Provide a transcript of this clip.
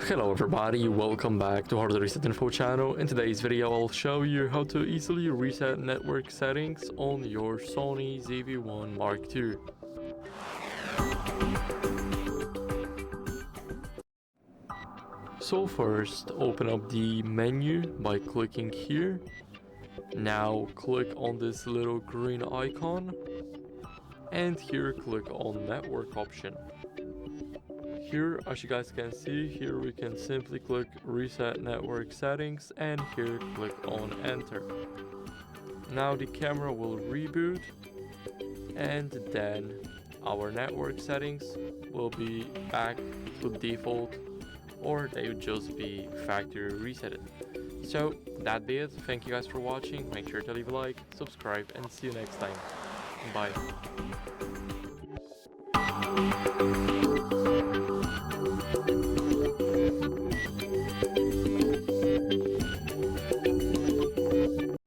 Hello everybody, welcome back to HardReset.Info channel. In today's video I'll show you how to easily reset network settings on your Sony ZV-1 II. So first, open up the menu by clicking here. Now click on this little green icon and here click on network option. Here, as you guys can see, here we can simply click reset network settings and here click on enter. Now the camera will reboot and then our network settings will be back to default, or they would just be factory resetted. So that be it. Thank you guys for watching. Make sure to leave a like, subscribe, and see you next time. Bye.